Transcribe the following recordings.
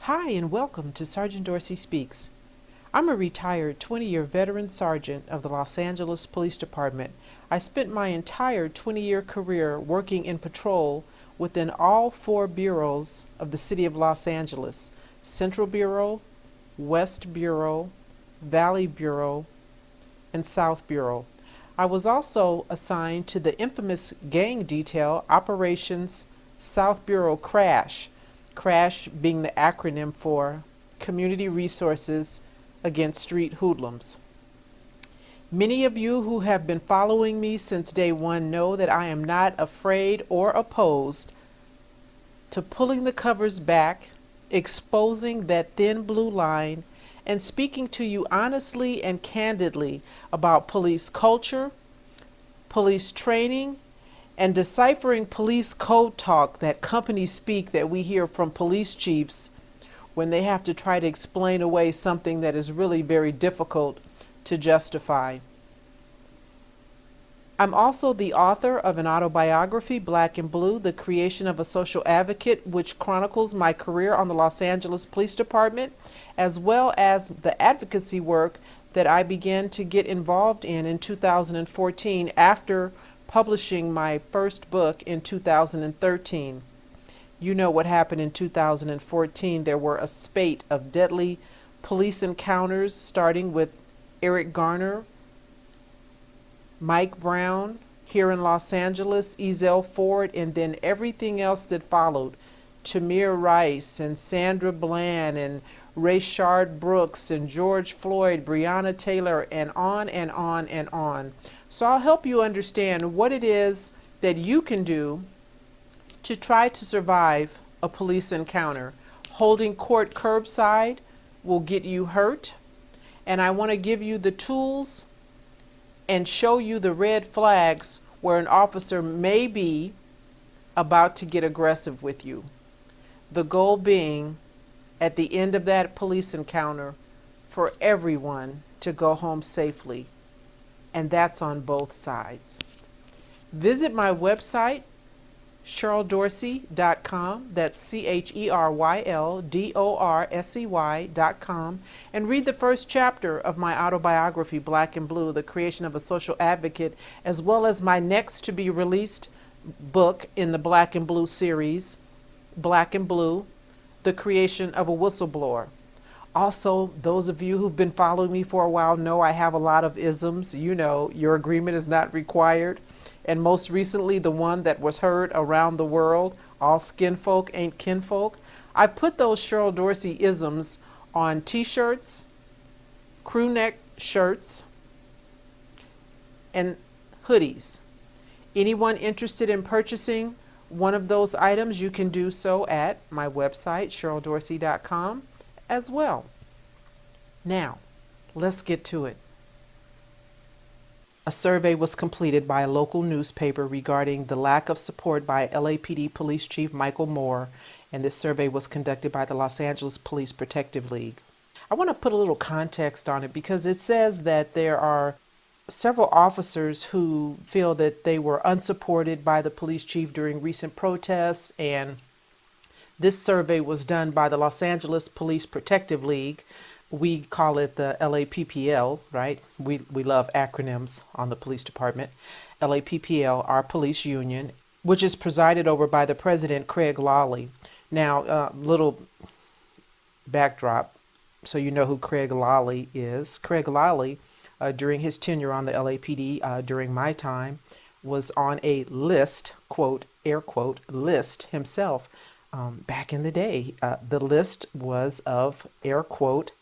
Hi, and welcome to Sergeant Dorsey Speaks. I'm a retired 20-year veteran sergeant of the Los Angeles Police Department. I spent my entire 20-year career working in patrol within all four bureaus of the city of Los Angeles: Central Bureau, West Bureau, Valley Bureau, and South Bureau. I was also assigned to the infamous gang detail Operations South Bureau C.R.A.S.H. C.R.A.S.H being the acronym for Community Resources Against Street Hoodlums. Many of you who have been following me since day one know that I am not afraid or opposed to pulling the covers back, exposing that thin blue line, and speaking to you honestly and candidly about police culture, police training, and deciphering police code talk that companies speak that we hear from police chiefs when they have to try to explain away something that is really very difficult to justify. I'm also the author of an autobiography, Black and Blue, The Creation of a Social Advocate, which chronicles my career on the Los Angeles Police Department, as well as the advocacy work that I began to get involved in 2014 after publishing my first book in 2013. You know what happened in 2014. There were a spate of deadly police encounters, starting with Eric Garner, Mike Brown here in Los Angeles, Ezell Ford, and then everything else that followed. Tamir Rice and Sandra Bland and Rayshard Brooks and George Floyd, Breonna Taylor, and on and on and on. So I'll help you understand what it is that you can do to try to survive a police encounter. Holding court curbside will get you hurt, and I want to give you the tools and show you the red flags where an officer may be about to get aggressive with you. The goal being, at the end of that police encounter, for everyone to go home safely. And that's on both sides. Visit my website, CherylDorsey.com, that's CherylDorsey.com, and read the first chapter of my autobiography, Black and Blue, The Creation of a Social Advocate, as well as my next to be released book in the Black and Blue series, Black and Blue, The Creation of a Whistleblower. Also, those of you who've been following me for a while know I have a lot of isms. You know, your agreement is not required. And most recently, the one that was heard around the world, all skinfolk ain't kinfolk. I put those Cheryl Dorsey isms on t-shirts, crewneck shirts, and hoodies. Anyone interested in purchasing one of those items, you can do so at my website, CherylDorsey.com, as well. Now, let's get to it. A survey was completed by a local newspaper regarding the lack of support by LAPD Police Chief Michael Moore, and this survey was conducted by the Los Angeles Police Protective League. I want to put a little context on it because it says that there are several officers who feel that they were unsupported by the police chief during recent protests, and this survey was done by the Los Angeles Police Protective League. We call it the LAPPL, right? We love acronyms on the police department. LAPPL, our police union, which is presided over by the president, Craig Lawley. Now, little backdrop, so you know who Craig Lawley is. Craig Lawley, during his tenure on the LAPD, during my time, was on a list, quote, air quote, list himself. Back in the day, the list was of, air quote,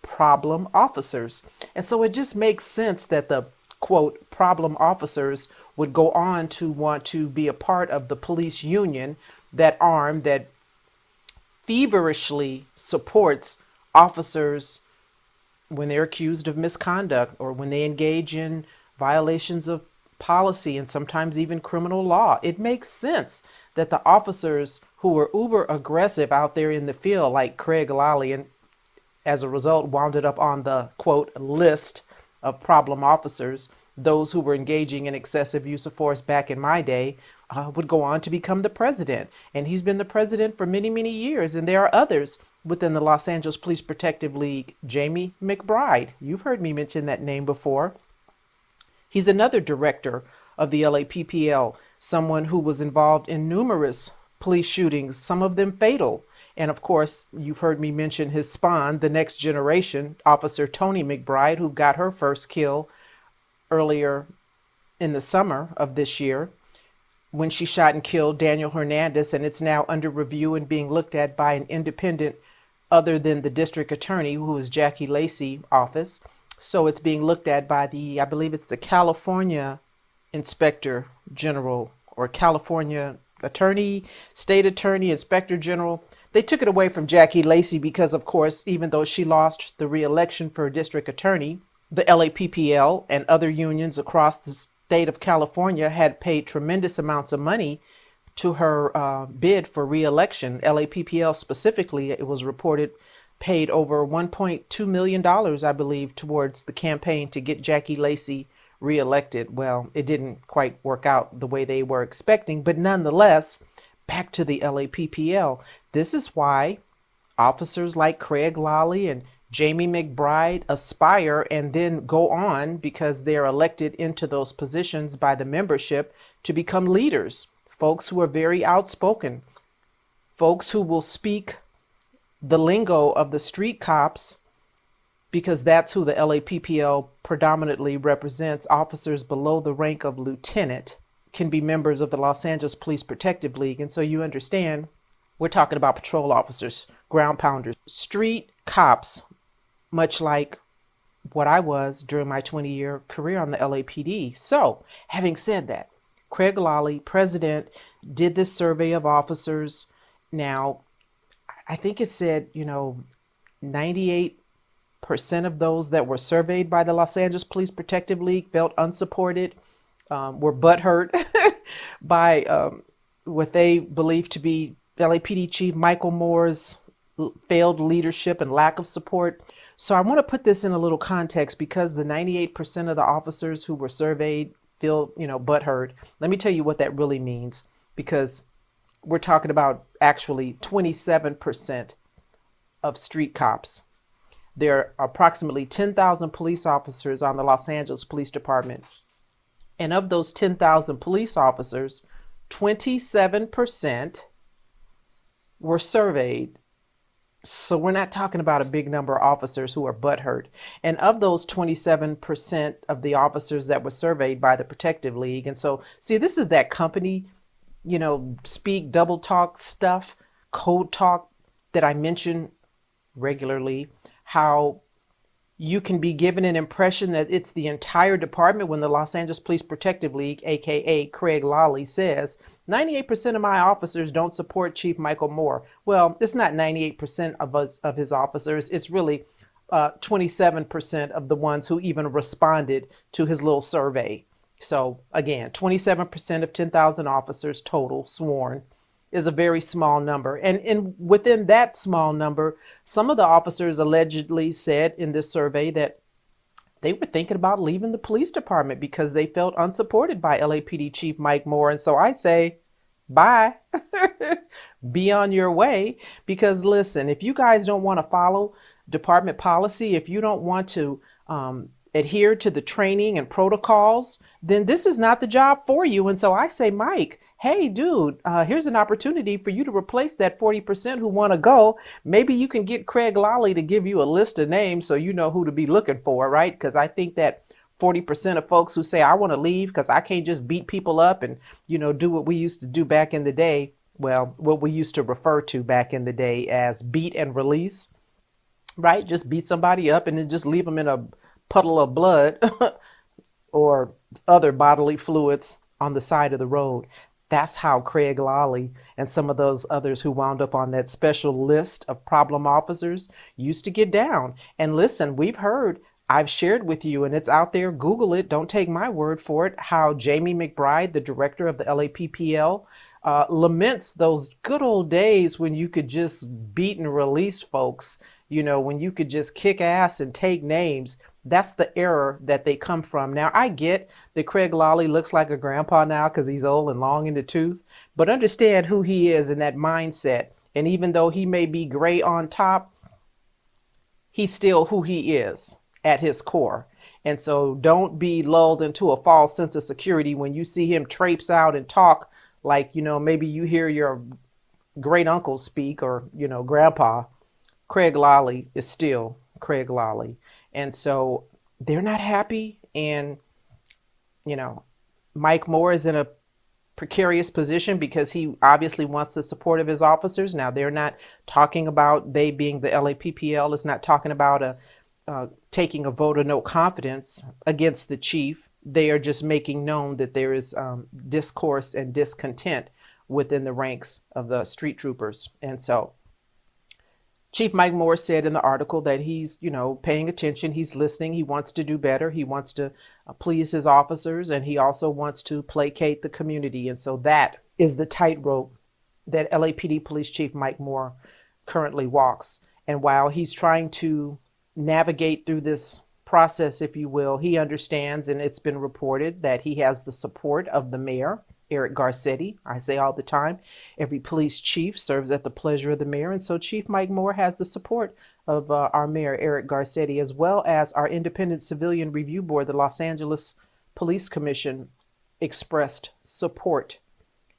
problem officers. And so it just makes sense that the, quote, problem officers would go on to want to be a part of the police union, that arm that feverishly supports officers when they're accused of misconduct or when they engage in violations of policy and sometimes even criminal law. It makes sense that the officers who were uber aggressive out there in the field, like Craig Lawley, and as a result wound up on the, quote, list of problem officers, those who were engaging in excessive use of force back in my day, would go on to become the president. And he's been the president for many, many years. And there are others within the Los Angeles Police Protective League, Jamie McBride. You've heard me mention that name before. He's another director of the LAPPL, someone who was involved in numerous police shootings, some of them fatal. And of course, you've heard me mention his spawn, the next generation, Officer Tony McBride, who got her first kill earlier in the summer of this year when she shot and killed Daniel Hernandez. And it's now under review and being looked at by an independent other than the district attorney, who is Jackie Lacey office. So it's being looked at by I believe it's the California Inspector General or California Attorney, State Attorney, Inspector General. They took it away from Jackie Lacey because, of course, even though she lost the re-election for district attorney, the LAPPL and other unions across the state of California had paid tremendous amounts of money to her bid for re-election. LAPPL specifically, it was reported, paid over $1.2 million, I believe, towards the campaign to get Jackie Lacey reelected. Well, it didn't quite work out the way they were expecting, but nonetheless, back to the LAPPL. This is why officers like Craig Lawley and Jamie McBride aspire and then go on, because they're elected into those positions by the membership, to become leaders. Folks who are very outspoken, folks who will speak the lingo of the street cops, because that's who the LAPPL predominantly represents. Officers below the rank of lieutenant can be members of the Los Angeles Police Protective League. And so you understand, we're talking about patrol officers, ground pounders, street cops, much like what I was during my 20-year career on the LAPD. So having said that, Craig Lawley, president, did this survey of officers. Now, I think it said, 98% of those that were surveyed by the Los Angeles Police Protective League felt unsupported, were butthurt by what they believe to be LAPD Chief Michael Moore's failed leadership and lack of support. So I want to put this in a little context, because the 98% of the officers who were surveyed feel, butthurt. Let me tell you what that really means, because we're talking about actually 27% of street cops. There are approximately 10,000 police officers on the Los Angeles Police Department. And of those 10,000 police officers, 27% were surveyed. So we're not talking about a big number of officers who are butthurt. And of those 27% of the officers that were surveyed by the Protective League. And so, see, this is that company, speak, double talk stuff, code talk that I mention regularly, how you can be given an impression that it's the entire department when the Los Angeles Police Protective League, aka Craig Lawley, says 98% of my officers don't support Chief Michael Moore. Well, it's not 98% of his officers. It's really 27% of the ones who even responded to his little survey. So again, 27% of 10,000 officers total sworn is a very small number. And within that small number, some of the officers allegedly said in this survey that they were thinking about leaving the police department because they felt unsupported by LAPD Chief Mike Moore. And so I say, bye, be on your way. Because listen, if you guys don't want to follow department policy, if you don't want to adhere to the training and protocols, then this is not the job for you. And so I say, Mike, hey, dude, here's an opportunity for you to replace that 40% who want to go. Maybe you can get Craig Lawley to give you a list of names so you know who to be looking for, right? Because I think that 40% of folks who say, I want to leave because I can't just beat people up and, do what we used to do back in the day. Well, what we used to refer to back in the day as beat and release, right? Just beat somebody up and then just leave them in a puddle of blood or other bodily fluids on the side of the road. That's how Craig Lawley and some of those others who wound up on that special list of problem officers used to get down. And listen, we've heard, I've shared with you, and it's out there, Google it, don't take my word for it, how Jamie McBride, the director of the LAPPL, laments those good old days when you could just beat and release folks, when you could just kick ass and take names. That's the error that they come from. Now, I get that Craig Lawley looks like a grandpa now because he's old and long in the tooth, but understand who he is in that mindset And even though he may be gray on top, he's still who he is at his core. And so don't be lulled into a false sense of security when you see him traipse out and talk like, maybe you hear your great uncle speak or, grandpa. Craig Lally is still Craig Lally. And so they're not happy. And, Mike Moore is in a precarious position because he obviously wants the support of his officers. Now, they're not talking about, they being the LAPPL, is not talking about taking a vote of no confidence against the chief. They are just making known that there is discourse and discontent within the ranks of the street troopers. And so Chief Mike Moore said in the article that he's, paying attention, he's listening, he wants to do better, he wants to please his officers, and he also wants to placate the community. And so that is the tightrope that LAPD Police Chief Mike Moore currently walks. And while he's trying to navigate through this process, if you will, he understands, and it's been reported, that he has the support of the mayor, Eric Garcetti. I say all the time, every police chief serves at the pleasure of the mayor. And so Chief Mike Moore has the support of our mayor, Eric Garcetti, as well as our independent civilian review board. The Los Angeles Police Commission expressed support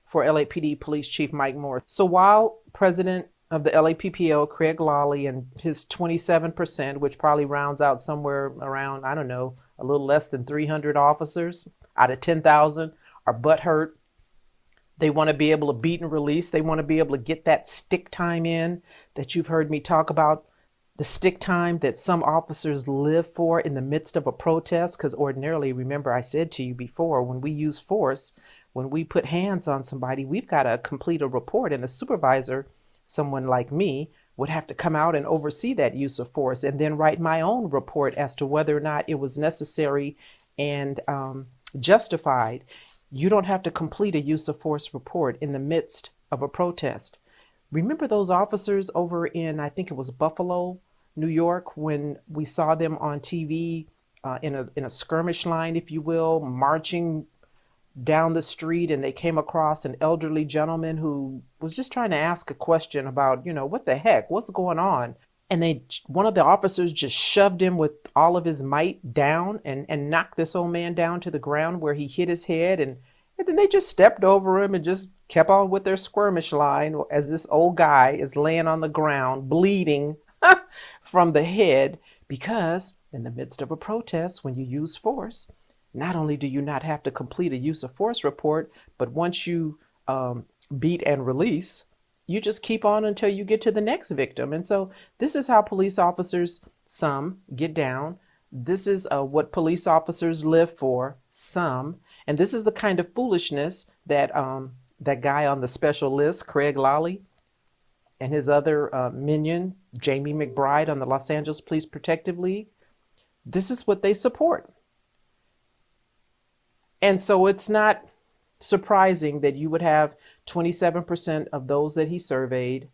for LAPD Police Chief Mike Moore. So while President of the LAPPL, Craig Lally, and his 27%, which probably rounds out somewhere around, I don't know, a little less than 300 officers out of 10,000, are butthurt. They want to be able to beat and release. They want to be able to get that stick time in that you've heard me talk about, the stick time that some officers live for in the midst of a protest. Because ordinarily, remember I said to you before, when we use force, when we put hands on somebody, we've got to complete a report, and a supervisor, someone like me, would have to come out and oversee that use of force and then write my own report as to whether or not it was necessary and justified. You don't have to complete a use of force report in the midst of a protest. Remember those officers over in, I think it was Buffalo, New York, when we saw them on TV in a skirmish line, if you will, marching down the street, and they came across an elderly gentleman who was just trying to ask a question about, what the heck, what's going on? And one of the officers just shoved him with all of his might down and knocked this old man down to the ground where he hit his head. And then they just stepped over him and just kept on with their skirmish line as this old guy is laying on the ground, bleeding from the head, because in the midst of a protest, when you use force, not only do you not have to complete a use of force report, but once you beat and release, you just keep on until you get to the next victim. And so this is how police officers, some, get down. This is what police officers live for, some. And this is the kind of foolishness that that guy on the special list, Craig Lally, and his other minion, Jamie McBride, on the Los Angeles Police Protective League, this is what they support. And so it's not surprising that you would have 27% of those that he surveyed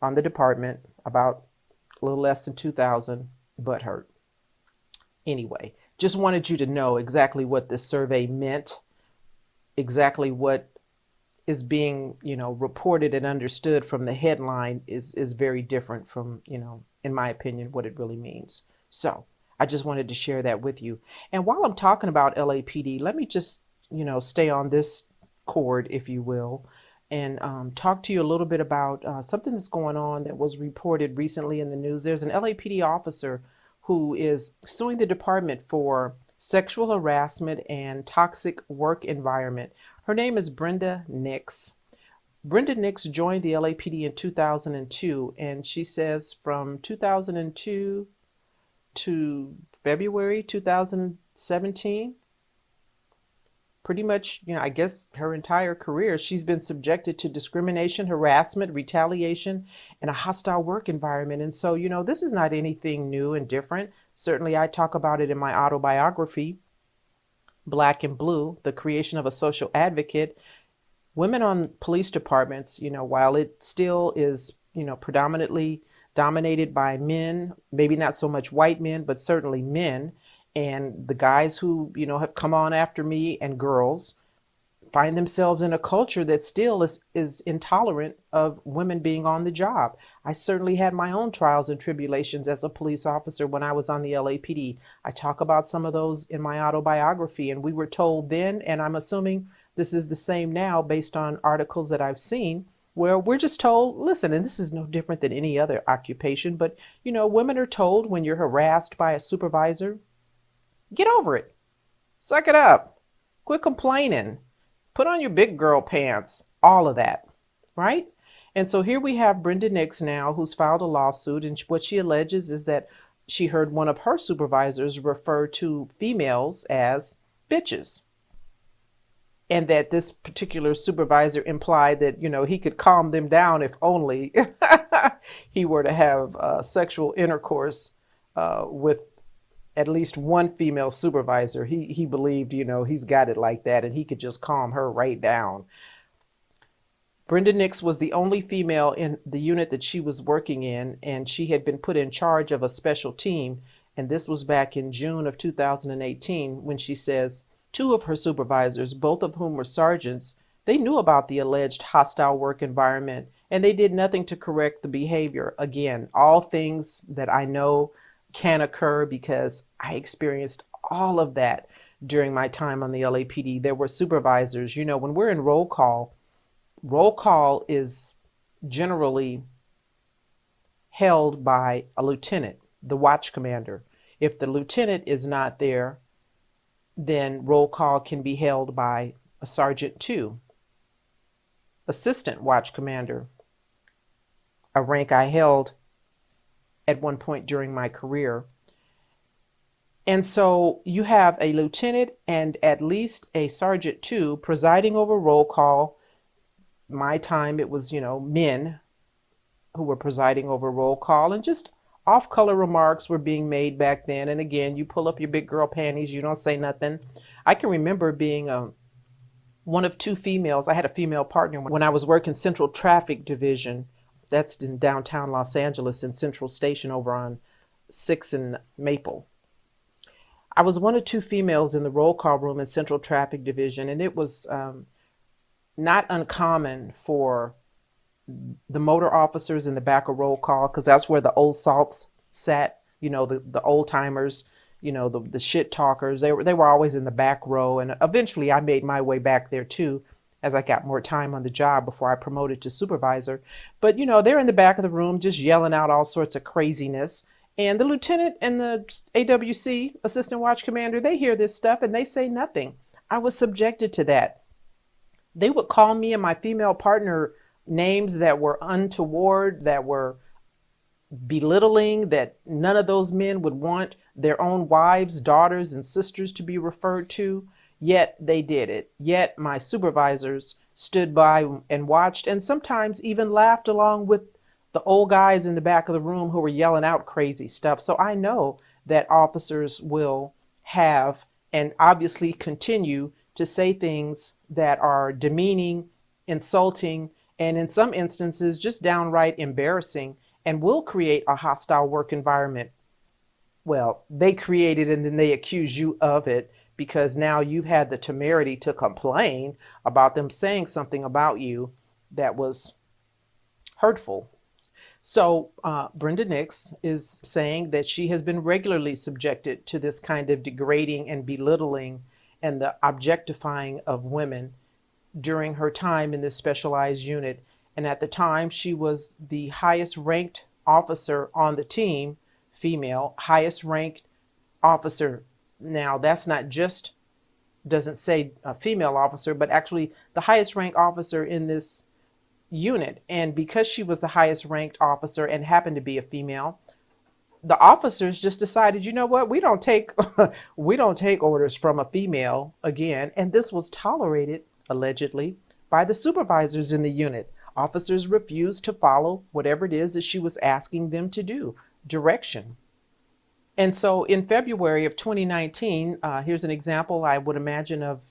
on the department, about a little less than 2,000, butthurt. Anyway, just wanted you to know exactly what this survey meant, exactly what is being, reported and understood from the headline is very different from, in my opinion, what it really means. So I just wanted to share that with you. And while I'm talking about LAPD, let me just, stay on this chord, if you will, and talk to you a little bit about something that's going on that was reported recently in the news. There's an LAPD officer who is suing the department for sexual harassment and toxic work environment. Her name is Brenda Nix. Brenda Nix joined the LAPD in 2002, and she says from 2002 to February 2017, pretty much, I guess her entire career, she's been subjected to discrimination, harassment, retaliation, and a hostile work environment. And so, this is not anything new and different. Certainly, I talk about it in my autobiography, Black and Blue, The Creation of a Social Advocate. Women on police departments, while it still is, predominantly dominated by men, maybe not so much white men, but certainly men. And the guys who, have come on after me, and girls, find themselves in a culture that still is intolerant of women being on the job. I certainly had my own trials and tribulations as a police officer when I was on the LAPD. I talk about some of those in my autobiography, and we were told then, and I'm assuming this is the same now based on articles that I've seen, where we're just told, listen, and this is no different than any other occupation, but women are told when you're harassed by a supervisor, get over it, suck it up, quit complaining, put on your big girl pants, all of that, right? And so here we have Brenda Nix now, who's filed a lawsuit, and what she alleges is that she heard one of her supervisors refer to females as bitches, and that this particular supervisor implied that, he could calm them down if only he were to have sexual intercourse with at least one female supervisor. He believed, he's got it like that, and he could just calm her right down. Brenda Nix was the only female in the unit that she was working in, and she had been put in charge of a special team. And this was back in June of 2018 when she says, two of her supervisors, both of whom were sergeants, they knew about the alleged hostile work environment, and they did nothing to correct the behavior. Again, all things that I know can occur because I experienced all of that during my time on the LAPD. There were supervisors, when we're in roll call is generally held by a lieutenant, the watch commander. If the lieutenant is not there, then roll call can be held by a sergeant 2, assistant watch commander, a rank I held at one point during my career. And so you have a lieutenant and at least a sergeant 2 presiding over roll call. My time, it was, men who were presiding over roll call, and just off-color remarks were being made back then. And again, you pull up your big girl panties, you don't say nothing. I can remember being one of 2 females. I had a female partner when I was working Central Traffic Division. That's in downtown Los Angeles in Central Station over on 6th and Maple. I was one of 2 females in the roll call room in Central Traffic Division, and it was not uncommon for the motor officers in the back of roll call, because that's where the old salts sat, the old timers, the shit talkers. They were always in the back row. And eventually I made my way back there too, as I got more time on the job before I promoted to supervisor. But, they're in the back of the room just yelling out all sorts of craziness. And the lieutenant and the AWC, assistant watch commander, they hear this stuff and they say nothing. I was subjected to that. They would call me and my female partner names that were untoward, that were belittling, that none of those men would want their own wives, daughters, and sisters to be referred to. Yet they did it. Yet my supervisors stood by and watched, and sometimes even laughed along with the old guys in the back of the room who were yelling out crazy stuff. So I know that officers will have and obviously continue to say things that are demeaning, insulting, and in some instances just downright embarrassing, and will create a hostile work environment. Well, they create it and then they accuse you of it, because now you've had the temerity to complain about them saying something about you that was hurtful. So Brenda Nix is saying that she has been regularly subjected to this kind of degrading and belittling and the objectifying of women during her time in this specialized unit. And at the time, she was the highest ranked officer on the team, female, highest ranked officer. Now, that's not just, doesn't say a female officer, but actually the highest ranked officer in this unit. And because she was the highest ranked officer and happened to be a female, the officers just decided, you know what, we don't take orders from a female again. And this was tolerated, allegedly, by the supervisors in the unit. Officers refused to follow whatever it is that she was asking them to do, direction. And so in February of 2019, here's an example, I would imagine, of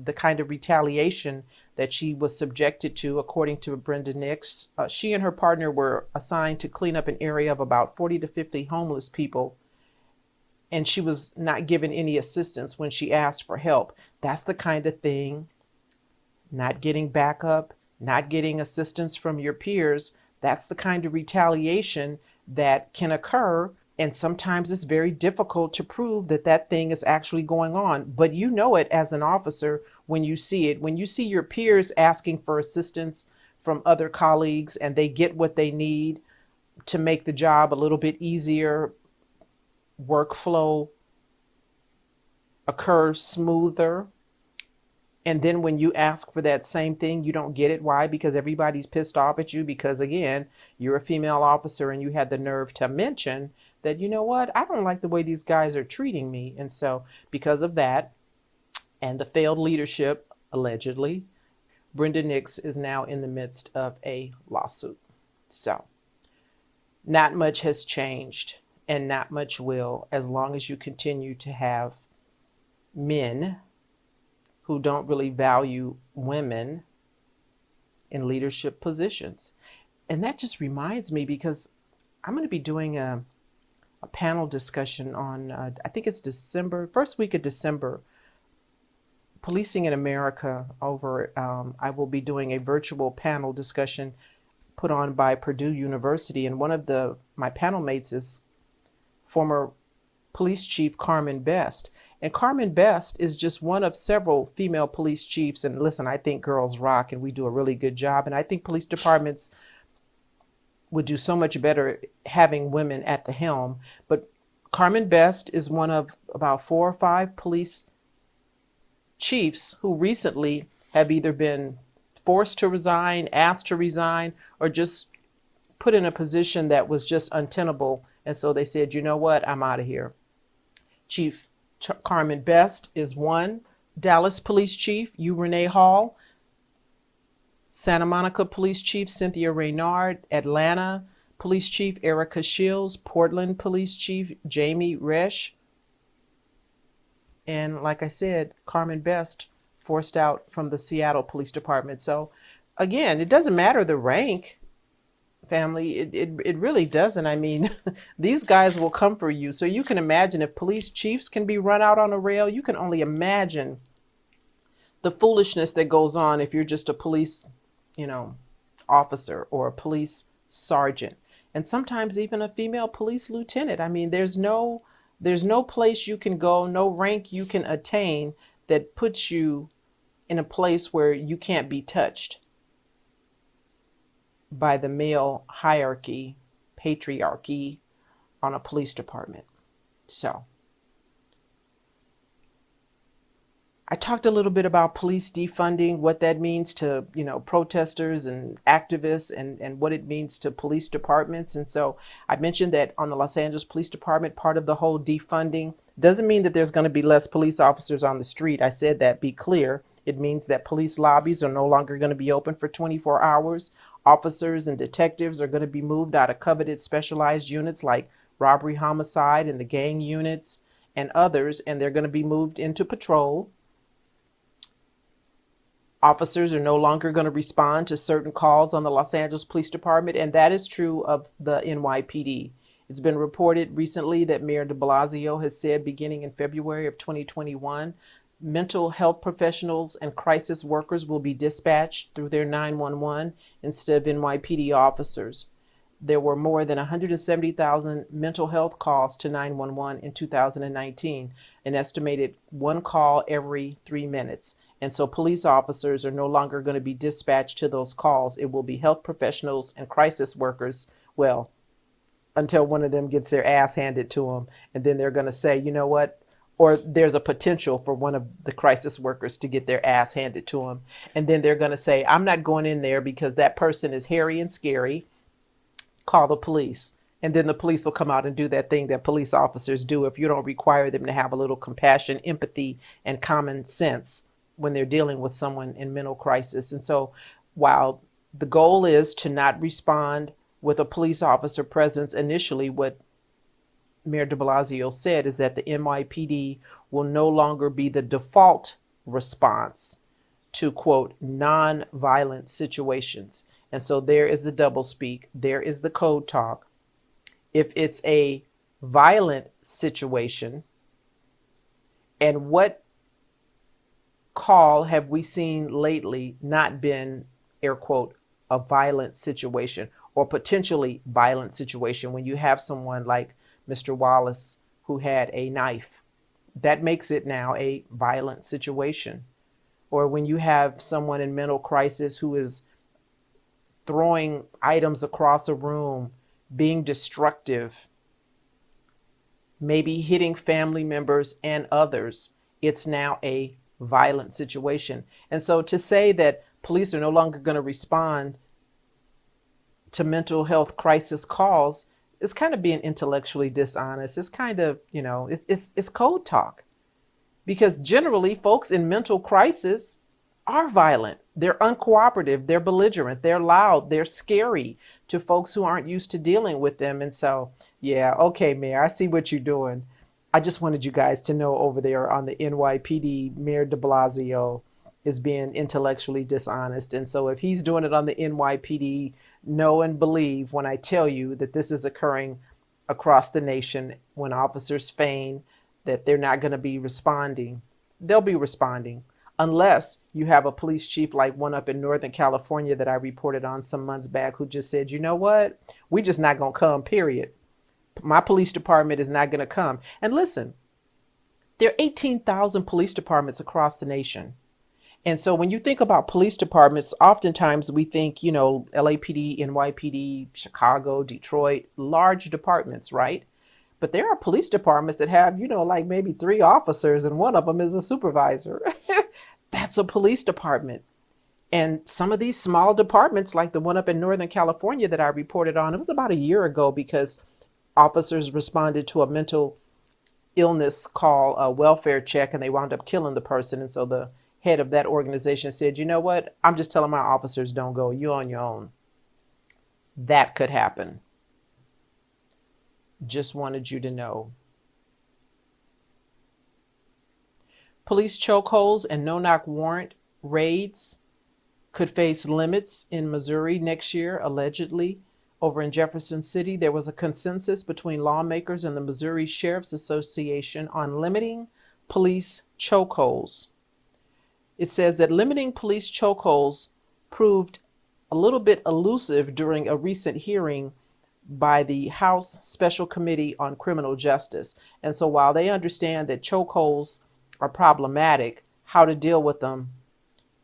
the kind of retaliation that she was subjected to, according to Brenda Nix. She and her partner were assigned to clean up an area of about 40 to 50 homeless people, and she was not given any assistance when she asked for help. That's the kind of thing not getting backup, not getting assistance from your peers, that's the kind of retaliation that can occur. And sometimes it's very difficult to prove that that thing is actually going on. But you know it as an officer when you see it. When you see your peers asking for assistance from other colleagues and they get what they need to make the job a little bit easier, workflow occurs smoother. And then when you ask for that same thing, you don't get it. Why? Because everybody's pissed off at you because, again, you're a female officer and you had the nerve to mention that, you know what, I don't like the way these guys are treating me. And so because of that and the failed leadership, allegedly, Brenda Nix is now in the midst of a lawsuit. So not much has changed and not much will as long as you continue to have men who don't really value women in leadership positions. And that just reminds me, because I'm going to be doing a panel discussion on, I think it's December, first week of December, Policing in America over, I will be doing a virtual panel discussion put on by Purdue University. And one of my panel mates is former Police Chief Carmen Best. And Carmen Best is just one of several female police chiefs. And listen, I think girls rock and we do a really good job. And I think police departments would do so much better having women at the helm. But Carmen Best is one of about 4 or 5 police chiefs who recently have either been forced to resign, asked to resign, or just put in a position that was just untenable. And so they said, you know what, I'm out of here. Chief Carmen Best is one. Dallas Police Chief Renee Hall. Santa Monica Police Chief Cynthia Raynard. Atlanta Police Chief Erica Shields. Portland Police Chief Jamie Resch. And like I said, Carmen Best forced out from the Seattle Police Department. So again, it doesn't matter the rank, family. It really doesn't. I mean, these guys will come for you. So you can imagine if police chiefs can be run out on a rail, you can only imagine the foolishness that goes on if you're just a police, officer or a police sergeant. And sometimes even a female police lieutenant. I mean, there's no place you can go, no rank you can attain that puts you in a place where you can't be touched by the male hierarchy, patriarchy on a police department. So I talked a little bit about police defunding, what that means to, protesters and activists and what it means to police departments. And so I mentioned that on the Los Angeles Police Department, part of the whole defunding doesn't mean that there's going to be less police officers on the street. I said that, be clear. It means that police lobbies are no longer going to be open for 24 hours. Officers and detectives are going to be moved out of coveted specialized units like robbery, homicide, and the gang units and others, and they're going to be moved into patrol. Officers are no longer going to respond to certain calls on the Los Angeles Police Department, and that is true of the NYPD. It's been reported recently that Mayor de Blasio has said beginning in February of 2021, mental health professionals and crisis workers will be dispatched through their 911 instead of NYPD officers. There were more than 170,000 mental health calls to 911 in 2019, an estimated 1 call every 3 minutes. And so police officers are no longer going to be dispatched to those calls. It will be health professionals and crisis workers, well, until one of them gets their ass handed to them. And then they're going to say, you know what? Or there's a potential for one of the crisis workers to get their ass handed to them. And then they're going to say, I'm not going in there because that person is hairy and scary. Call the police. And then the police will come out and do that thing that police officers do if you don't require them to have a little compassion, empathy, and common sense when they're dealing with someone in mental crisis. And so while the goal is to not respond with a police officer presence initially, what Mayor de Blasio said is that the NYPD will no longer be the default response to, quote, non-violent situations. And so there is the doublespeak. There is the code talk. If it's a violent situation, and what call have we seen lately not been, air quote, a violent situation or potentially violent situation when you have someone like Mr. Wallace who had a knife? That makes it now a violent situation. Or when you have someone in mental crisis who is throwing items across a room, being destructive, maybe hitting family members and others, it's now a violent situation. And so to say that police are no longer going to respond to mental health crisis calls is kind of being intellectually dishonest. It's kind of, it's code talk, because generally folks in mental crisis are violent. They're uncooperative, they're belligerent, they're loud, they're scary to folks who aren't used to dealing with them. And so, yeah, okay, Mayor, I see what you're doing. I just wanted you guys to know over there on the NYPD, Mayor de Blasio is being intellectually dishonest. And so if he's doing it on the NYPD, know and believe when I tell you that this is occurring across the nation. When officers feign that they're not going to be responding, they'll be responding, unless you have a police chief like one up in Northern California that I reported on some months back, who just said, you know what, we just not going to come, period. My police department is not going to come. And listen, there are 18,000 police departments across the nation. And so when you think about police departments, oftentimes we think, LAPD, NYPD, Chicago, Detroit, large departments, right? But there are police departments that have, like maybe 3 officers and one of them is a supervisor. That's a police department. And some of these small departments, like the one up in Northern California that I reported on, it was about a year ago because officers responded to a mental illness call, a welfare check, and they wound up killing the person. And so the head of that organization said, you know what, I'm just telling my officers don't go, you on your own. That could happen. Just wanted you to know. Police chokeholds and no-knock warrant raids could face limits in Missouri next year, allegedly. Over in Jefferson City, there was a consensus between lawmakers and the Missouri Sheriff's Association on limiting police chokeholds. It says that limiting police chokeholds proved a little bit elusive during a recent hearing by the House Special Committee on Criminal Justice. And so while they understand that chokeholds are problematic, how to deal with them,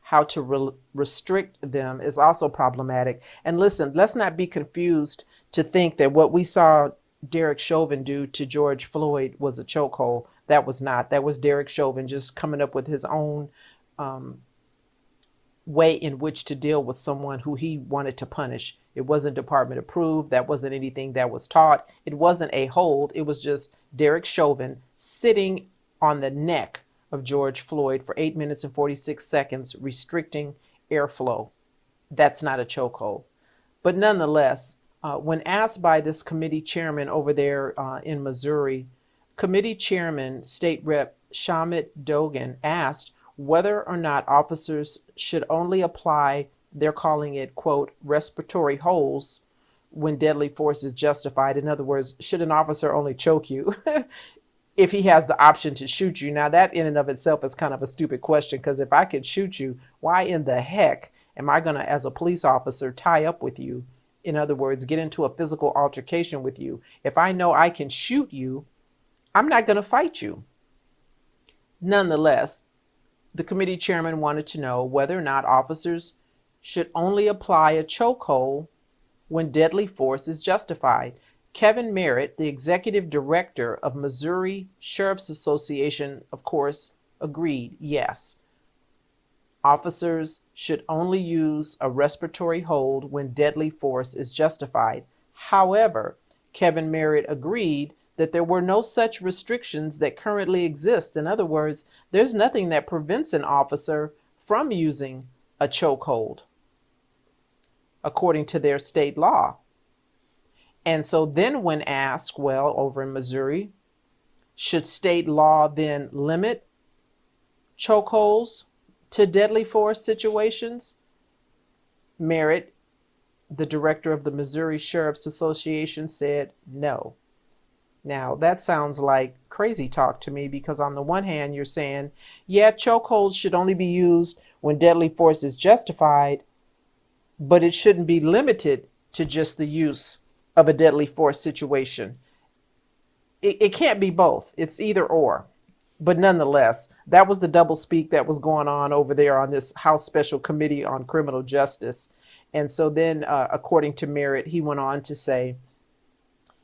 how to restrict them is also problematic. And listen, let's not be confused to think that what we saw Derek Chauvin do to George Floyd was a chokehold. That was not. That was Derek Chauvin just coming up with his own way in which to deal with someone who he wanted to punish. It wasn't department approved. That wasn't anything that was taught. It wasn't a hold. It was just Derek Chauvin sitting on the neck of George Floyd for 8 minutes and 46 seconds, restricting airflow. That's not a chokehold. But nonetheless, when asked by this committee chairman over there in Missouri, committee chairman, State Rep Shamit Dogan, asked whether or not officers should only apply, they're calling it, quote, respiratory holds when deadly force is justified. In other words, should an officer only choke you if he has the option to shoot you? Now, that in and of itself is kind of a stupid question, because if I could shoot you, why in the heck am I going to, as a police officer, tie up with you? In other words, get into a physical altercation with you. If I know I can shoot you, I'm not going to fight you. Nonetheless, the committee chairman wanted to know whether or not officers should only apply a chokehold when deadly force is justified. Kevin Merritt, the executive director of Missouri Sheriff's Association, of course, agreed, yes. Officers should only use a respiratory hold when deadly force is justified. However, Kevin Merritt agreed that there were no such restrictions that currently exist. In other words, there's nothing that prevents an officer from using a chokehold, according to their state law. And so then when asked, well, over in Missouri, should state law then limit chokeholds to deadly force situations? Merritt, the director of the Missouri Sheriff's Association, said no. Now, that sounds like crazy talk to me because, on the one hand, you're saying, yeah, chokeholds should only be used when deadly force is justified, but it shouldn't be limited to just the use of a deadly force situation. It can't be both, it's either or. But nonetheless, that was the double speak that was going on over there on this House Special Committee on Criminal Justice. And so then, according to Merritt, he went on to say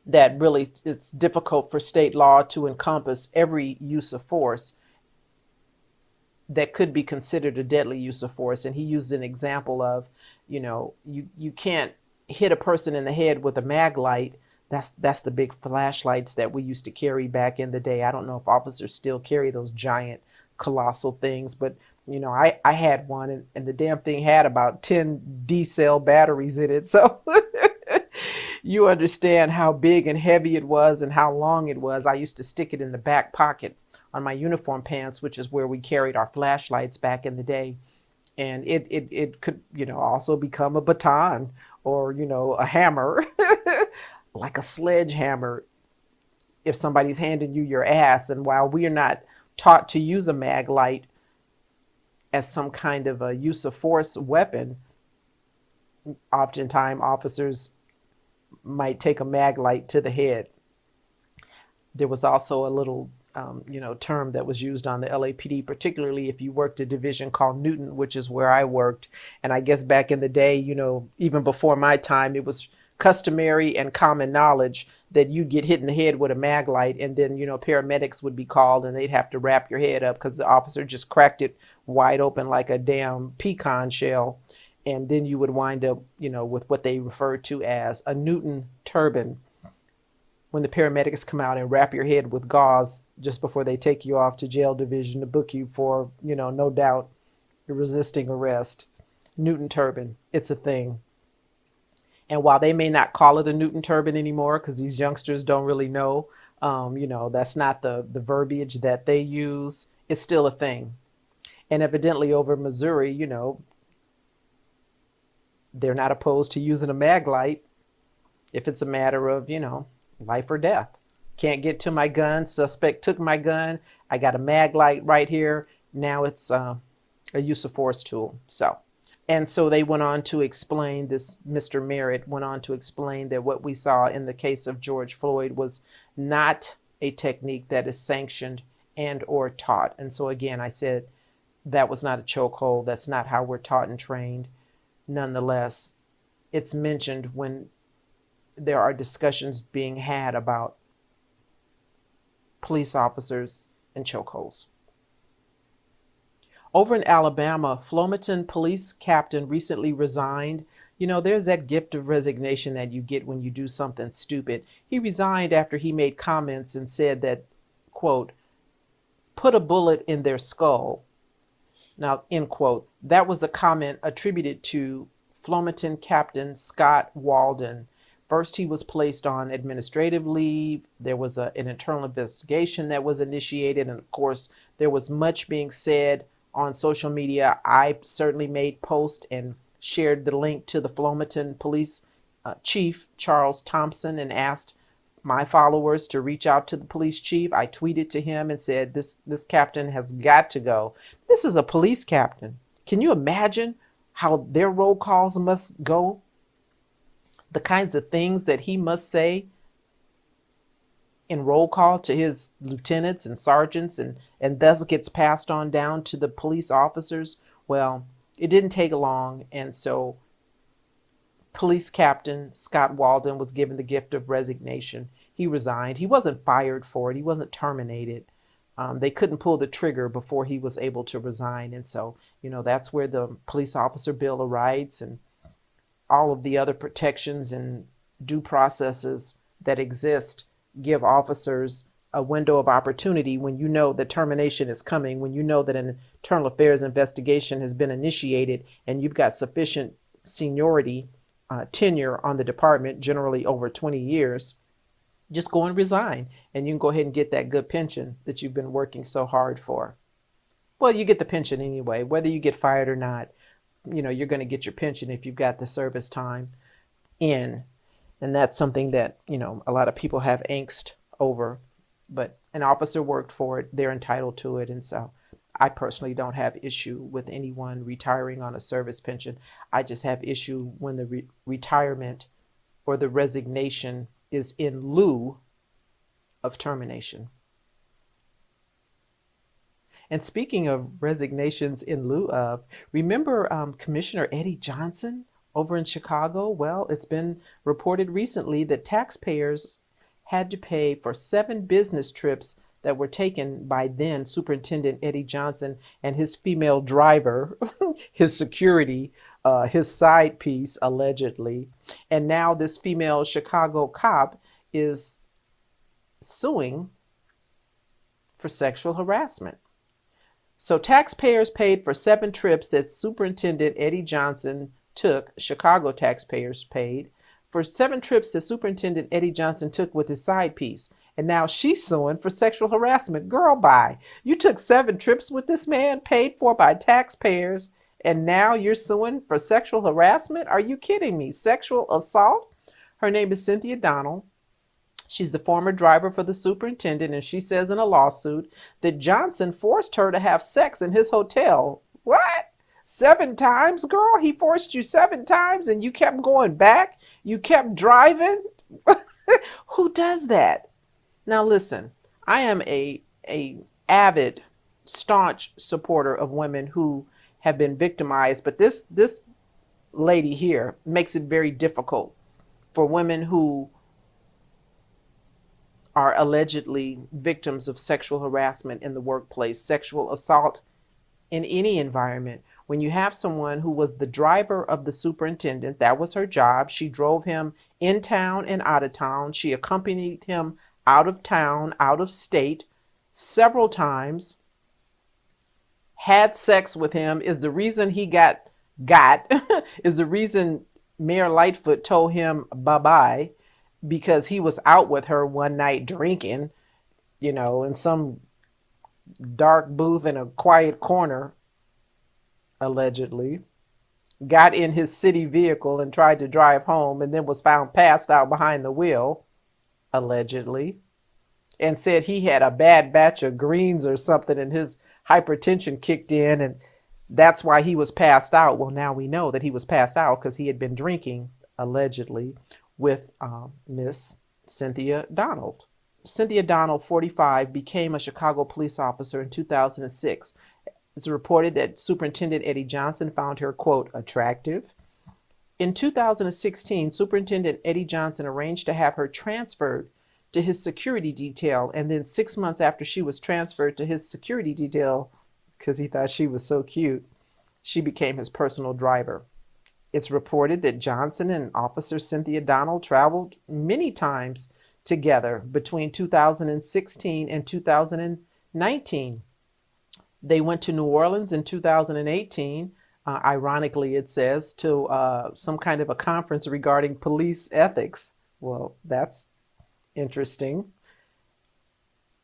that really it's difficult for state law to encompass every use of force that could be considered a deadly use of force. And he used an example of, you can't hit a person in the head with a mag light. That's the big flashlights that we used to carry back in the day. I don't know if officers still carry those giant, colossal things, but I had one, and the damn thing had about 10 D-cell batteries in it. So you understand how big and heavy it was and how long it was. I used to stick it in the back pocket on my uniform pants, which is where we carried our flashlights back in the day. And it could, also become a baton or, a hammer, like a sledgehammer, if somebody's handing you your ass. And while we are not taught to use a mag light as some kind of a use of force weapon, oftentimes officers might take a mag light to the head. There was also a little term that was used on the LAPD, particularly if you worked a division called Newton, which is where I worked. And I guess back in the day, even before my time, it was customary and common knowledge that you'd get hit in the head with a mag light, and then, paramedics would be called and they'd have to wrap your head up because the officer just cracked it wide open like a damn pecan shell. And then you would wind up, with what they refer to as a Newton turban, when the paramedics come out and wrap your head with gauze just before they take you off to jail division to book you for, no doubt, resisting arrest. Newton turban, it's a thing. And while they may not call it a Newton turban anymore, because these youngsters don't really know, that's not the verbiage that they use, it's still a thing. And evidently over Missouri, they're not opposed to using a mag light if it's a matter of, life or death. Can't get to my gun. Suspect took my gun. I got a mag light right here. Now it's a use of force tool. So they went on to explain, this Mr. Merritt went on to explain that what we saw in the case of George Floyd was not a technique that is sanctioned and or taught. And so again, I said that was not a chokehold. That's not how we're taught and trained. Nonetheless, it's mentioned when there are discussions being had about police officers and chokeholds. Over in Alabama, Flomaton police captain recently resigned. There's that gift of resignation that you get when you do something stupid. He resigned after he made comments and said that, quote, put a bullet in their skull. Now, end quote. That was a comment attributed to Flomaton Captain Scott Walden. First, he was placed on administrative leave. There was an internal investigation that was initiated. And of course, there was much being said on social media. I certainly made posts and shared the link to the Flomaton Police Chief, Charles Thompson, and asked my followers to reach out to the police chief. I tweeted to him and said, this captain has got to go. This is a police captain. Can you imagine how their roll calls must go? The kinds of things that he must say in roll call to his lieutenants and sergeants, and thus gets passed on down to the police officers. Well, it didn't take long. And so Police Captain Scott Walden was given the gift of resignation. He resigned. He wasn't fired for it. He wasn't terminated. They couldn't pull the trigger before he was able to resign. And so, that's where the Police Officer Bill of Rights and all of the other protections and due processes that exist give officers a window of opportunity when you know that termination is coming, when you know that an internal affairs investigation has been initiated and you've got sufficient seniority, tenure on the department, generally over 20 years, just go and resign and you can go ahead and get that good pension that you've been working so hard for. Well, you get the pension anyway, whether you get fired or not. You're going to get your pension if you've got the service time in. And that's something that, a lot of people have angst over, but an officer worked for it. They're entitled to it. And so I personally don't have issue with anyone retiring on a service pension. I just have issue when the retirement or the resignation is in lieu of termination. And speaking of resignations in lieu of, remember Commissioner Eddie Johnson over in Chicago? Well, it's been reported recently that taxpayers had to pay for 7 business trips that were taken by then Superintendent Eddie Johnson and his female driver, his security, his side piece, allegedly. And now this female Chicago cop is suing for sexual harassment. So taxpayers paid for 7 trips that Superintendent Eddie Johnson took, Chicago taxpayers paid, for 7 trips that Superintendent Eddie Johnson took with his side piece. And now she's suing for sexual harassment. Girl, bye. You took 7 trips with this man paid for by taxpayers, and now you're suing for sexual harassment? Are you kidding me? Sexual assault? Her name is Cynthia Donald. She's the former driver for the superintendent, and she says in a lawsuit that Johnson forced her to have sex in his hotel. What? 7 times, girl? He forced you 7 times and you kept going back? You kept driving? Who does that? Now listen, I am a avid, staunch supporter of women who have been victimized, but this lady here makes it very difficult for women who are allegedly victims of sexual harassment in the workplace, sexual assault in any environment. When you have someone who was the driver of the superintendent, that was her job. She drove him in town and out of town. She accompanied him out of town, out of state several times, had sex with him, is the reason he got, is the reason Mayor Lightfoot told him bye-bye, because he was out with her one night drinking, in some dark booth in a quiet corner, allegedly, got in his city vehicle and tried to drive home and then was found passed out behind the wheel, allegedly, and said he had a bad batch of greens or something and his hypertension kicked in and that's why he was passed out. Well, now we know that he was passed out because he had been drinking, allegedly, with Miss Cynthia Donald. Cynthia Donald, 45, became a Chicago police officer in 2006. It's reported that Superintendent Eddie Johnson found her, quote, attractive. In 2016, Superintendent Eddie Johnson arranged to have her transferred to his security detail, and then 6 months after she was transferred to his security detail, because he thought she was so cute, she became his personal driver. It's reported that Johnson and Officer Cynthia Donald traveled many times together between 2016 and 2019. They went to New Orleans in 2018, ironically it says, to some kind of a conference regarding police ethics. Well, that's interesting.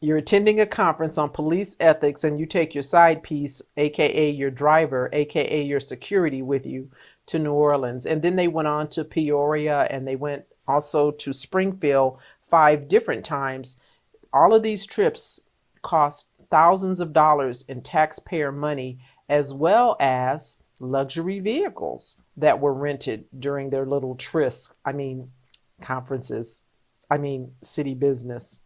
You're attending a conference on police ethics and you take your side piece, aka your driver, aka your security, with you to New Orleans. And then they went on to Peoria and they went also to Springfield 5 different times. All of these trips cost thousands of dollars in taxpayer money, as well as luxury vehicles that were rented during their little conferences, city business.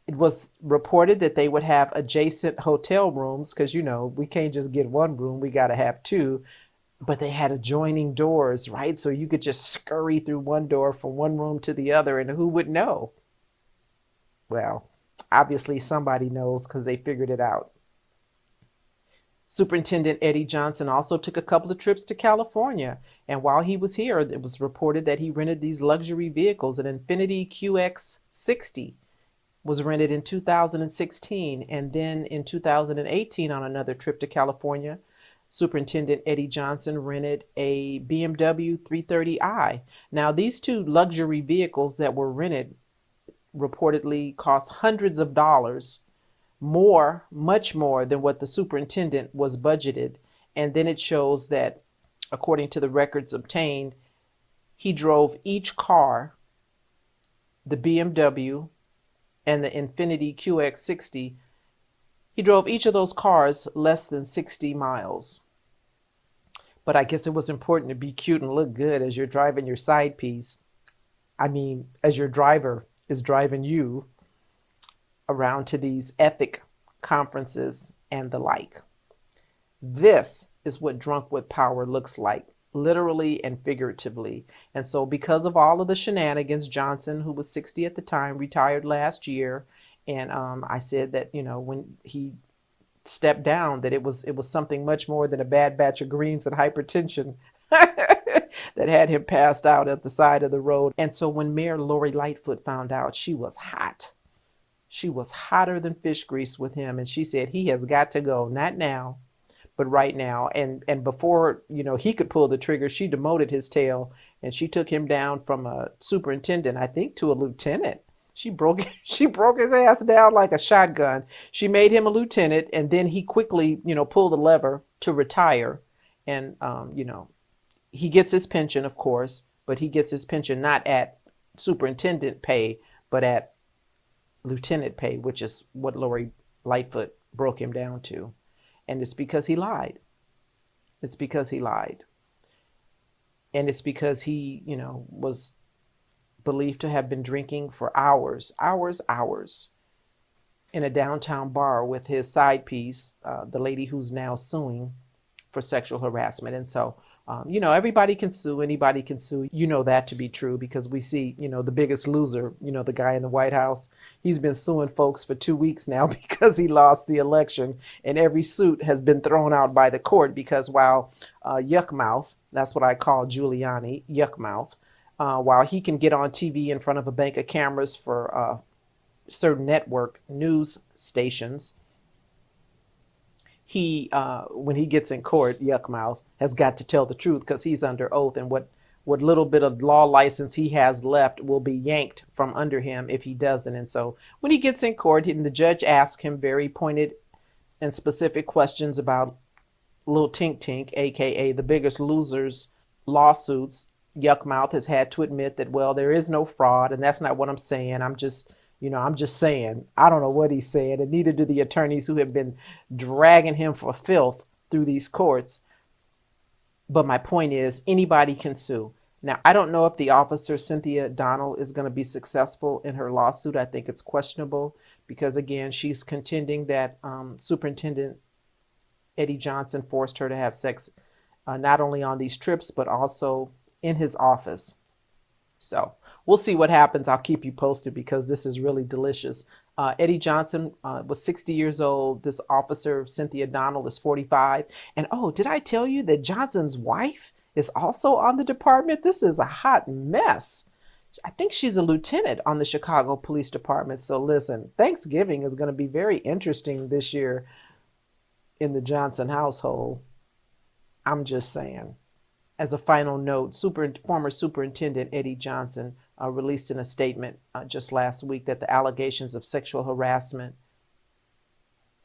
It was reported that they would have adjacent hotel rooms because, we can't just get one room, we got to have 2. But they had adjoining doors, right? So you could just scurry through one door from one room to the other, and who would know? Well, obviously somebody knows because they figured it out. Superintendent Eddie Johnson also took a couple of trips to California. And while he was here, it was reported that he rented these luxury vehicles. An Infiniti QX60 was rented in 2016. And then in 2018, on another trip to California, Superintendent Eddie Johnson rented a BMW 330i. Now, these 2 luxury vehicles that were rented reportedly cost hundreds of dollars more, much more than what the superintendent was budgeted. And then it shows that, according to the records obtained, he drove each car, the BMW and the Infiniti QX60. He drove each of those cars less than 60 miles. But I guess it was important to be cute and look good as you're driving your side piece. I mean, as your driver is driving you around to these ethic conferences and the like. This is what drunk with power looks like, literally and figuratively. And so, because of all of the shenanigans, Johnson, who was 60 at the time, retired last year. And I said that, when he stepped down, that it was something much more than a bad batch of greens and hypertension that had him passed out at the side of the road. And so when Mayor Lori Lightfoot found out, she was hot. She was hotter than fish grease with him. And she said, he has got to go, not now, but right now. And before, he could pull the trigger, she demoted his tail and she took him down from a superintendent, I think, to a lieutenant. She broke his ass down like a shotgun. She made him a lieutenant, and then he quickly, pulled the lever to retire. And, he gets his pension, of course, but he gets his pension not at superintendent pay, but at lieutenant pay, which is what Lori Lightfoot broke him down to. And it's because he lied. It's because he lied. And it's because he, was believed to have been drinking for hours in a downtown bar with his side piece, the lady who's now suing for sexual harassment. And so, everybody can sue, anybody can sue. You know that to be true because we see, the biggest loser, the guy in the White House, he's been suing folks for 2 weeks now because he lost the election, and every suit has been thrown out by the court because while Yuckmouth, that's what I call Giuliani, Yuckmouth, while he can get on TV in front of a bank of cameras for certain network news stations, he, when he gets in court, Yuckmouth has got to tell the truth because he's under oath, and what little bit of law license he has left will be yanked from under him if he doesn't. And so when he gets in court, and the judge asks him very pointed and specific questions about Lil Tink Tink, aka the Biggest Loser's lawsuits, Yuckmouth has had to admit that, well, there is no fraud, and that's not what I'm saying. I'm just saying. I don't know what he's saying, and neither do the attorneys who have been dragging him for filth through these courts. But my point is, anybody can sue. Now, I don't know if the officer, Cynthia Donnell, is going to be successful in her lawsuit. I think it's questionable because, again, she's contending that Superintendent Eddie Johnson forced her to have sex not only on these trips, but also in his office. So we'll see what happens. I'll keep you posted because this is really delicious. Eddie Johnson was 60 years old. This officer, Cynthia Donnell, is 45. And oh, did I tell you that Johnson's wife is also on the department? This is a hot mess. I think she's a lieutenant on the Chicago Police Department. So listen, Thanksgiving is going to be very interesting this year in the Johnson household. I'm just saying. As a final note, former Superintendent Eddie Johnson released in a statement just last week that the allegations of sexual harassment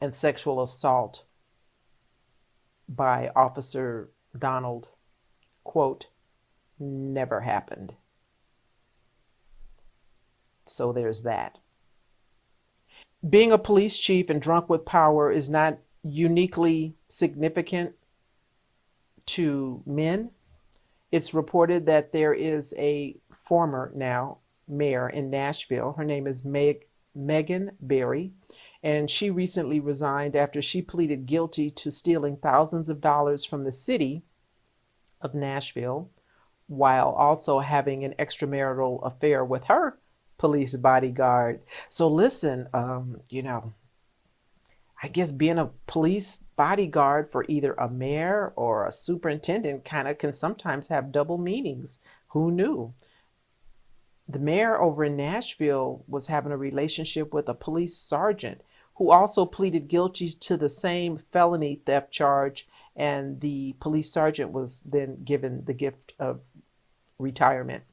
and sexual assault by Officer Donald, quote, never happened. So there's that. Being a police chief and drunk with power is not uniquely significant to men. It's reported that there is a former now mayor in Nashville. Her name is Megan Barry, and she recently resigned after she pleaded guilty to stealing thousands of dollars from the city of Nashville while also having an extramarital affair with her police bodyguard. So listen, I guess being a police bodyguard for either a mayor or a superintendent kind of can sometimes have double meanings. Who knew? The mayor over in Nashville was having a relationship with a police sergeant who also pleaded guilty to the same felony theft charge, and the police sergeant was then given the gift of retirement.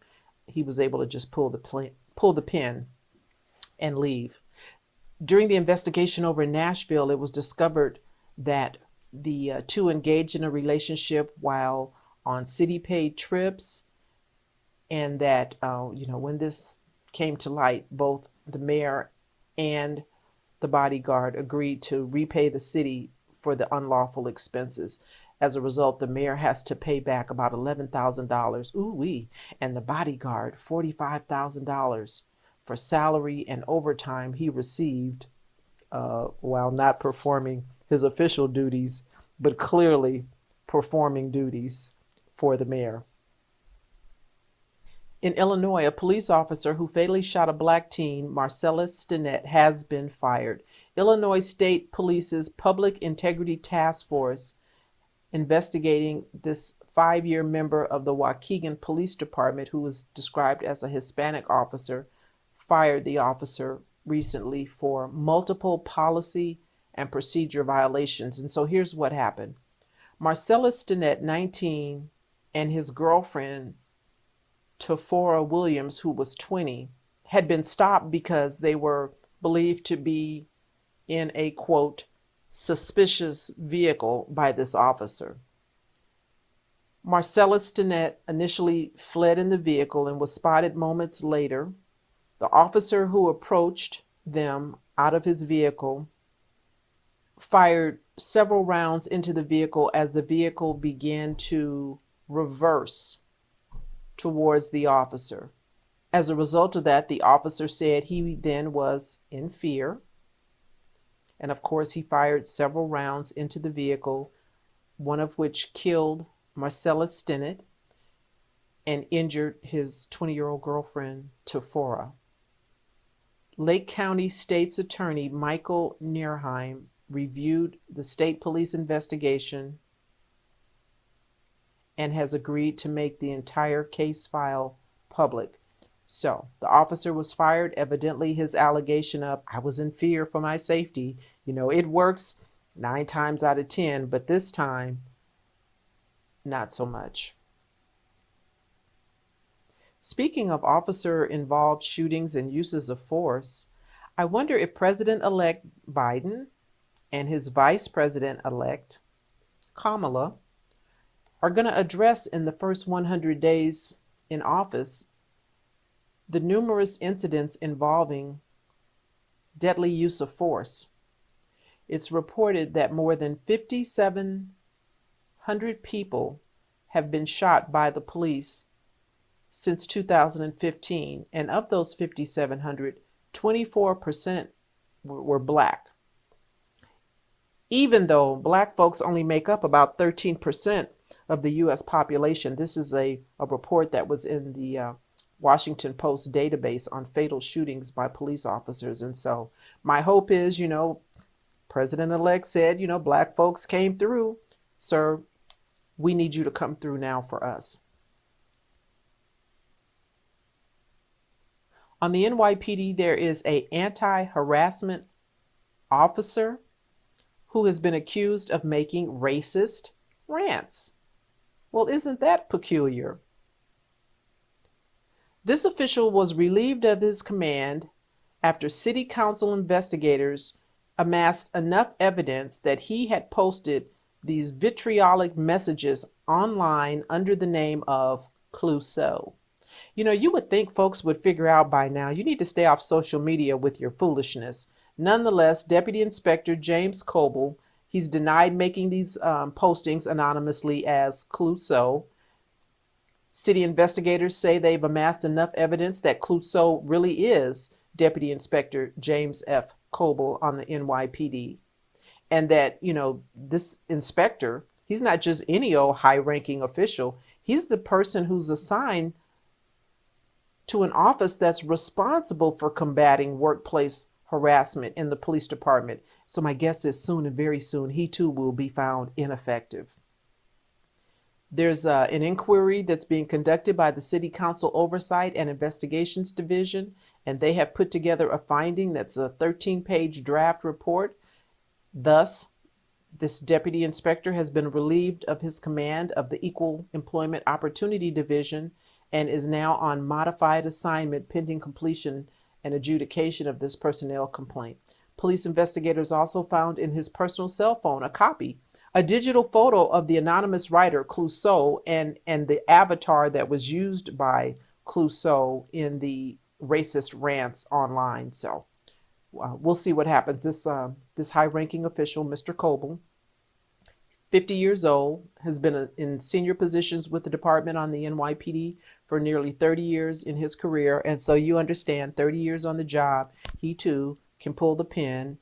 He was able to just pull the pin and leave. During the investigation over in Nashville, it was discovered that the two engaged in a relationship while on city-paid trips, and that, when this came to light, both the mayor and the bodyguard agreed to repay the city for the unlawful expenses. As a result, the mayor has to pay back about $11,000, ooh-wee, and the bodyguard $45,000 for salary and overtime he received while not performing his official duties, but clearly performing duties for the mayor. In Illinois, a police officer who fatally shot a black teen, Marcellus Stinnett, has been fired. Illinois State Police's Public Integrity Task Force investigating this 5-year member of the Waukegan Police Department, who was described as a Hispanic officer, fired the officer recently for multiple policy and procedure violations. And so here's what happened. Marcellus Stinnett, 19, and his girlfriend, Tafora Williams, who was 20, had been stopped because they were believed to be in a, quote, suspicious vehicle by this officer. Marcellus Stinnett initially fled in the vehicle and was spotted moments later. The officer who approached them out of his vehicle fired several rounds into the vehicle as the vehicle began to reverse towards the officer. As a result of that, the officer said he then was in fear. And of course, he fired several rounds into the vehicle, one of which killed Marcellus Stinnett and injured his 20-year-old girlfriend, Tafora. Lake County State's Attorney Michael Nierheim reviewed the state police investigation and has agreed to make the entire case file public. So the officer was fired. Evidently, his allegation of, I was in fear for my safety, it works 9 times out of 10, but this time, not so much. Speaking of officer-involved shootings and uses of force, I wonder if President-elect Biden and his Vice President-elect Kamala are going to address in the first 100 days in office the numerous incidents involving deadly use of force. It's reported that more than 5,700 people have been shot by the police since 2015, and of those 5,700, 24% were black. Even though black folks only make up about 13% of the U.S. population. This is a report that was in the Washington Post database on fatal shootings by police officers. And so my hope is, President-elect said, black folks came through. Sir, we need you to come through now for us. On the NYPD, there is an anti-harassment officer who has been accused of making racist rants. Well, isn't that peculiar? This official was relieved of his command after city council investigators amassed enough evidence that he had posted these vitriolic messages online under the name of Clouseau. You would think folks would figure out by now, you need to stay off social media with your foolishness. Nonetheless, Deputy Inspector James Coble, he's denied making these postings anonymously as Clouseau. City investigators say they've amassed enough evidence that Clouseau really is Deputy Inspector James F. Coble on the NYPD. And that, this inspector, he's not just any old high-ranking official. He's the person who's assigned to an office that's responsible for combating workplace harassment in the police department. So my guess is soon and very soon, he too will be found ineffective. There's an inquiry that's being conducted by the City Council Oversight and Investigations Division, and they have put together a finding that's a 13-page draft report. Thus, this deputy inspector has been relieved of his command of the Equal Employment Opportunity Division and is now on modified assignment pending completion and adjudication of this personnel complaint. Police investigators also found in his personal cell phone a digital photo of the anonymous writer Clouseau and the avatar that was used by Clouseau in the racist rants online. So we'll see what happens. This high-ranking official, Mr. Coble, 50 years old, has been in senior positions with the department on the NYPD for nearly 30 years in his career. And so you understand, 30 years on the job, he too can pull the pen,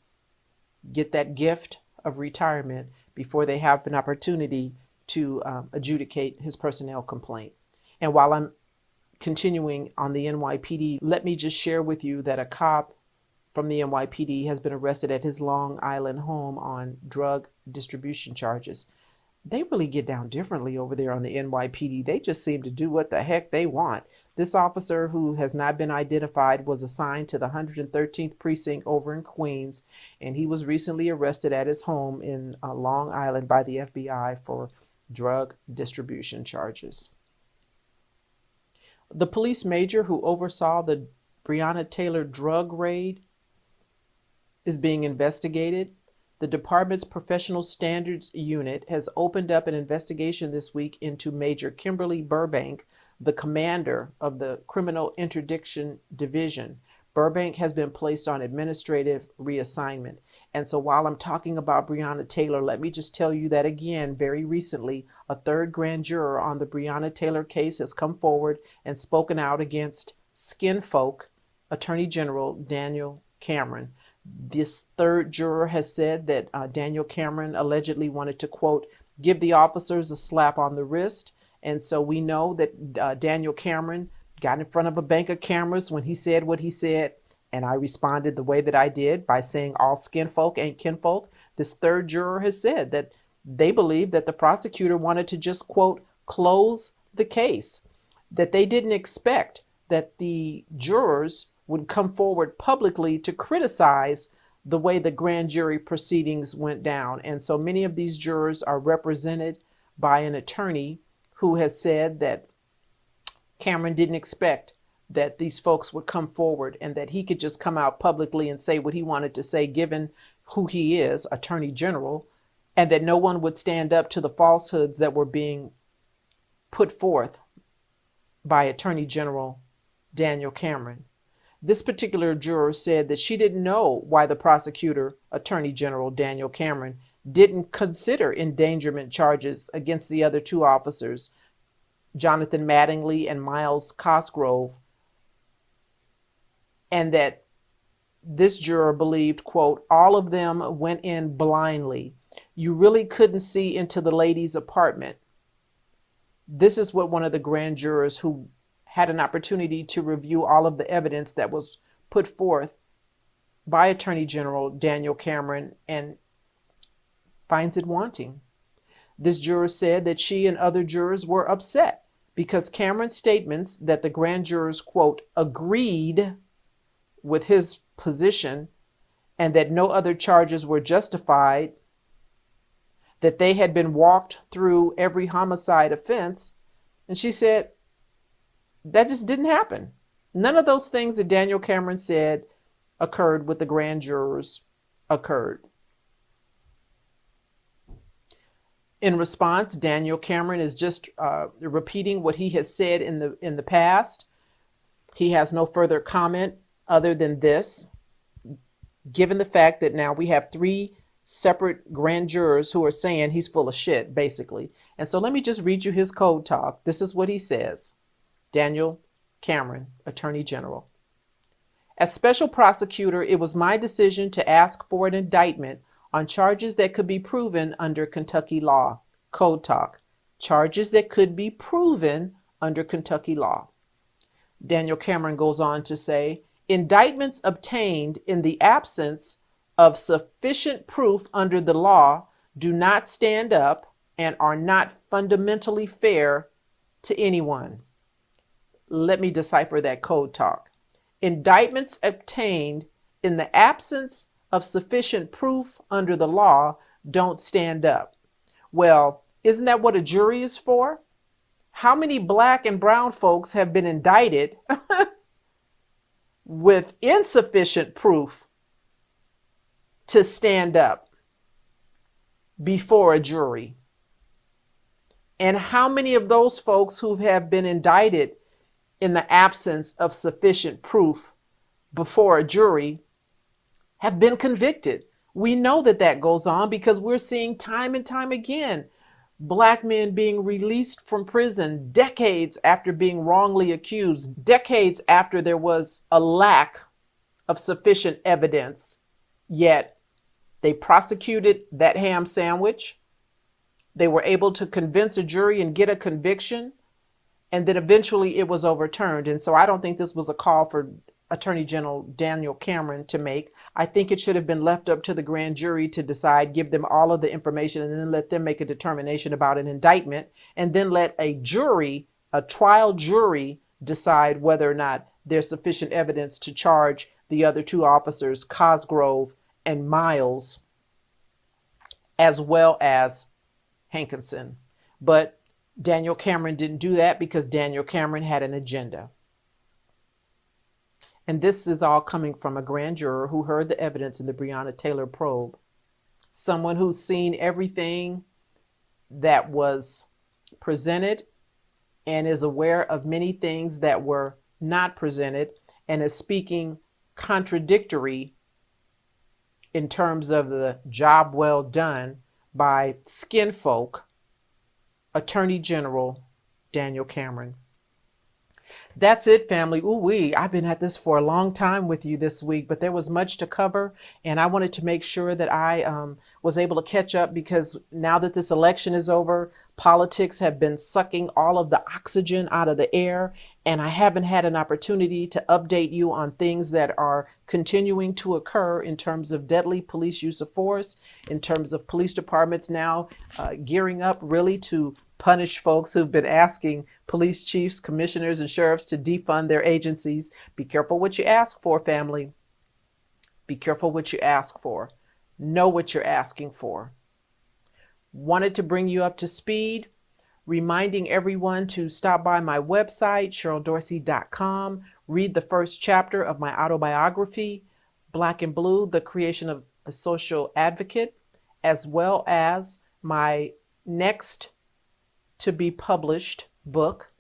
get that gift of retirement before they have an opportunity to adjudicate his personnel complaint. And while I'm continuing on the NYPD, let me just share with you that a cop from the NYPD has been arrested at his Long Island home on drug distribution charges. They really get down differently over there on the NYPD. They just seem to do what the heck they want. This officer, who has not been identified, was assigned to the 113th precinct over in Queens, and he was recently arrested at his home in Long Island by the FBI for drug distribution charges. The police major who oversaw the Breonna Taylor drug raid is being investigated. The department's professional standards unit has opened up an investigation this week into Major Kimberly Burbank, the commander of the Criminal Interdiction Division. Burbank has been placed on administrative reassignment. And so while I'm talking about Breonna Taylor, let me just tell you that again, very recently, a third grand juror on the Breonna Taylor case has come forward and spoken out against Skinfolk Attorney General Daniel Cameron. This third juror has said that Daniel Cameron allegedly wanted to, quote, give the officers a slap on the wrist. And so we know that Daniel Cameron got in front of a bank of cameras when he said what he said. And I responded the way that I did by saying all skinfolk ain't kinfolk. This third juror has said that they believe that the prosecutor wanted to just, quote, close the case, that they didn't expect that the jurors would come forward publicly to criticize the way the grand jury proceedings went down. And so many of these jurors are represented by an attorney who has said that Cameron didn't expect that these folks would come forward and that he could just come out publicly and say what he wanted to say, given who he is, Attorney General, and that no one would stand up to the falsehoods that were being put forth by Attorney General Daniel Cameron. This particular juror said that she didn't know why the prosecutor, Attorney General Daniel Cameron, didn't consider endangerment charges against the other two officers, Jonathan Mattingly and Miles Cosgrove, and that this juror believed, quote, all of them went in blindly. You really couldn't see into the lady's apartment. This is what one of the grand jurors who had an opportunity to review all of the evidence that was put forth by Attorney General Daniel Cameron and finds it wanting. This juror said that she and other jurors were upset because Cameron's statements that the grand jurors, quote, agreed with his position and that no other charges were justified, that they had been walked through every homicide offense. And she said, that just didn't happen. None of those things that Daniel Cameron said occurred with the grand jurors occurred. In response, Daniel Cameron is just repeating what he has said in the past. He has no further comment other than this, given the fact that now we have three separate grand jurors who are saying he's full of shit, basically. And so let me just read you his code talk. This is what he says. Daniel Cameron, Attorney General. As special prosecutor, it was my decision to ask for an indictment on charges that could be proven under Kentucky law. Code talk. Charges that could be proven under Kentucky law. Daniel Cameron goes on to say, indictments obtained in the absence of sufficient proof under the law do not stand up and are not fundamentally fair to anyone. Let me decipher that code talk. Indictments obtained in the absence of sufficient proof under the law don't stand up. Well, isn't that what a jury is for? How many black and brown folks have been indicted with insufficient proof to stand up before a jury? And how many of those folks who have been indicted in the absence of sufficient proof before a jury have been convicted. We know that that goes on because we're seeing time and time again Black men being released from prison decades after being wrongly accused, decades after there was a lack of sufficient evidence. Yet they prosecuted that ham sandwich. They were able to convince a jury and get a conviction. And then eventually it was overturned. And so I don't think this was a call for Attorney General Daniel Cameron to make. I think it should have been left up to the grand jury to decide, give them all of the information, and then let them make a determination about an indictment, and then let a jury, a trial jury, decide whether or not there's sufficient evidence to charge the other two officers, Cosgrove and Miles, as well as Hankinson. But Daniel Cameron didn't do that because Daniel Cameron had an agenda. And this is all coming from a grand juror who heard the evidence in the Breonna Taylor probe. Someone who's seen everything that was presented and is aware of many things that were not presented and is speaking contradictory in terms of the job well done by Skinfolk, Attorney General Daniel Cameron. That's it, family. Ooh-wee, I've been at this for a long time with you this week, but there was much to cover, and I wanted to make sure that I was able to catch up because now that this election is over, politics have been sucking all of the oxygen out of the air, and I haven't had an opportunity to update you on things that are continuing to occur in terms of deadly police use of force, in terms of police departments now gearing up really to punish folks who've been asking police chiefs, commissioners, and sheriffs to defund their agencies. Be careful what you ask for, family. Be careful what you ask for. Know what you're asking for. Wanted to bring you up to speed, reminding everyone to stop by my website, CherylDorsey.com, read the first chapter of my autobiography, Black and Blue, The Creation of a Social Advocate, as well as my next to be published book,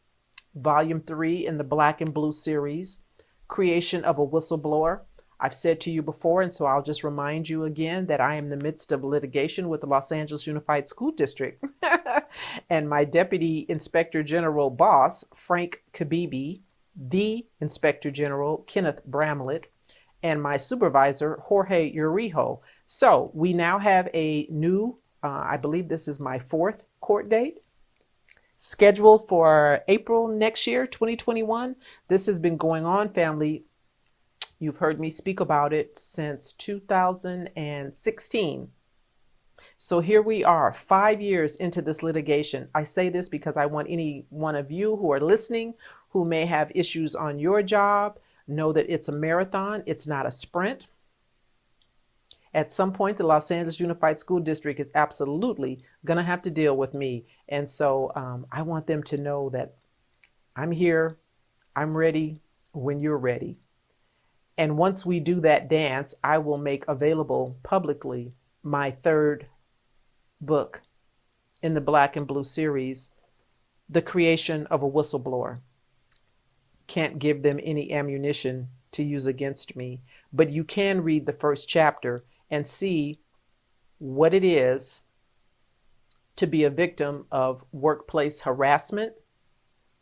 Volume 3 in the Black and Blue series, Creation of a Whistleblower. I've said to you before, and so I'll just remind you again that I am in the midst of litigation with the Los Angeles Unified School District. And my Deputy Inspector General boss, Frank Kabibi, the Inspector General, Kenneth Bramlett, and my supervisor, Jorge Urijo. So we now have a new, I believe this is my 4th court date, scheduled for April next year, 2021. This has been going on, family. You've heard me speak about it since 2016. So here we are, 5 years into this litigation. I say this because I want any one of you who are listening who may have issues on your job, know that it's a marathon, it's not a sprint. At some point, the Los Angeles Unified School District is absolutely going to have to deal with me. And so I want them to know that I'm here, I'm ready when you're ready. And once we do that dance, I will make available publicly my 3rd book in the Black and Blue series, The Creation of a Whistleblower. Can't give them any ammunition to use against me, but you can read the first chapter and see what it is to be a victim of workplace harassment,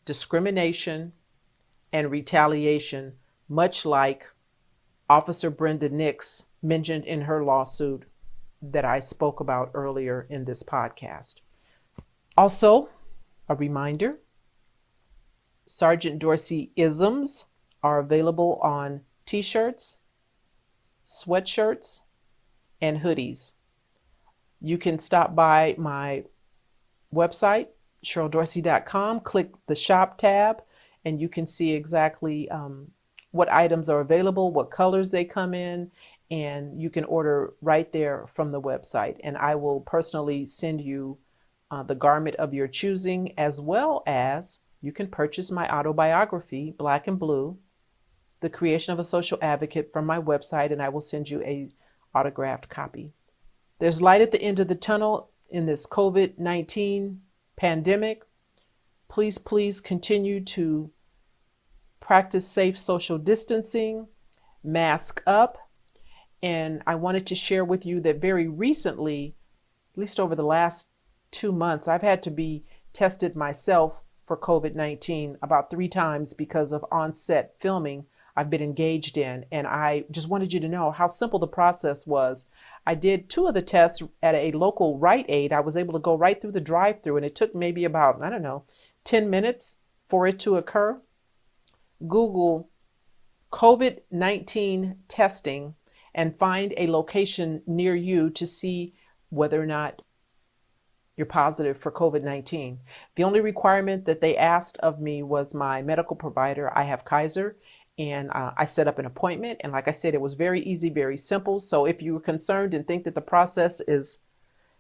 discrimination, and retaliation, much like Officer Brenda Nix mentioned in her lawsuit that I spoke about earlier in this podcast. Also, a reminder, Sergeant Dorsey-isms are available on t-shirts, sweatshirts, and hoodies. You can stop by my website, CherylDorsey.com, click the shop tab, and you can see exactly what items are available, what colors they come in, and you can order right there from the website. And I will personally send you the garment of your choosing, as well as you can purchase my autobiography, Black and Blue, The Creation of a Social Advocate, from my website, and I will send you a autographed copy. There's light at the end of the tunnel in this COVID-19 pandemic. Please continue to practice safe social distancing, mask up, And I wanted to share with you that very recently, at least over the last 2 months, I've had to be tested myself for COVID-19 about 3 times because of on-set filming I've been engaged in. And I just wanted you to know how simple the process was. I did 2 of the tests at a local Rite Aid. I was able to go right through the drive-through, and it took maybe about, 10 minutes for it to occur. Google COVID-19 testing and find a location near you to see whether or not you're positive for COVID-19. The only requirement that they asked of me was my medical provider. I have Kaiser, and I set up an appointment. And like I said, it was very easy, very simple. So if you were concerned and think that the process is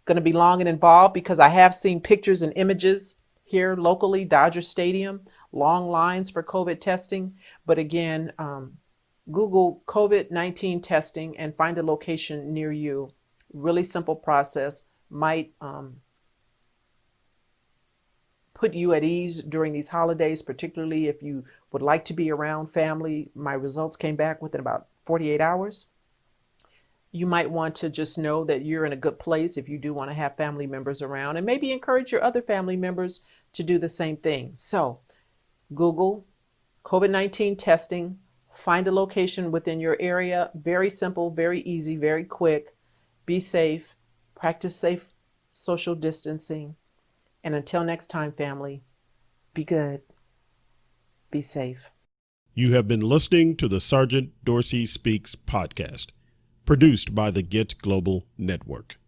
going to be long and involved, because I have seen pictures and images here locally, Dodger Stadium, long lines for COVID testing. But again, Google COVID-19 testing and find a location near you. Really simple process. Might put you at ease during these holidays, particularly if you would like to be around family. My results came back within about 48 hours. You might want to just know that you're in a good place if you do want to have family members around, and maybe encourage your other family members to do the same thing. So Google COVID-19 testing, find a location within your area. Very simple, very easy, very quick. Be safe, practice safe social distancing. And until next time, family, be good, be safe. You have been listening to the Sergeant Dorsey Speaks podcast, produced by the Get Global Network.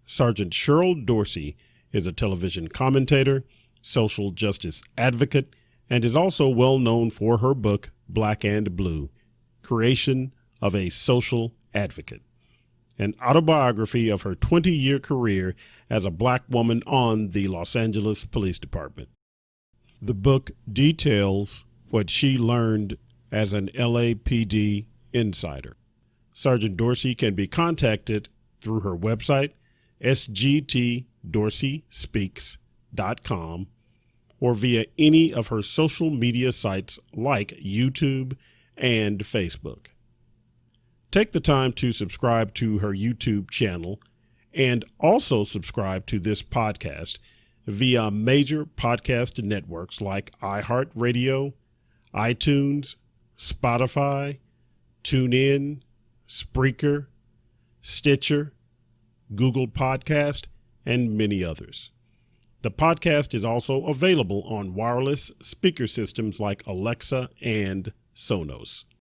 Sergeant Cheryl Dorsey is a television commentator, social justice advocate, and is also well known for her book, Black and Blue, Creation of a Social Advocate, an autobiography of her 20-year career as a Black woman on the Los Angeles Police Department. The book details what she learned as an LAPD insider. Sergeant Dorsey can be contacted through her website, sgtdorseyspeaks.com, or via any of her social media sites like YouTube and Facebook. Take the time to subscribe to her YouTube channel and also subscribe to this podcast via major podcast networks like iHeartRadio, iTunes, Spotify, TuneIn, Spreaker, Stitcher, Google Podcast, and many others. The podcast is also available on wireless speaker systems like Alexa and Sonos.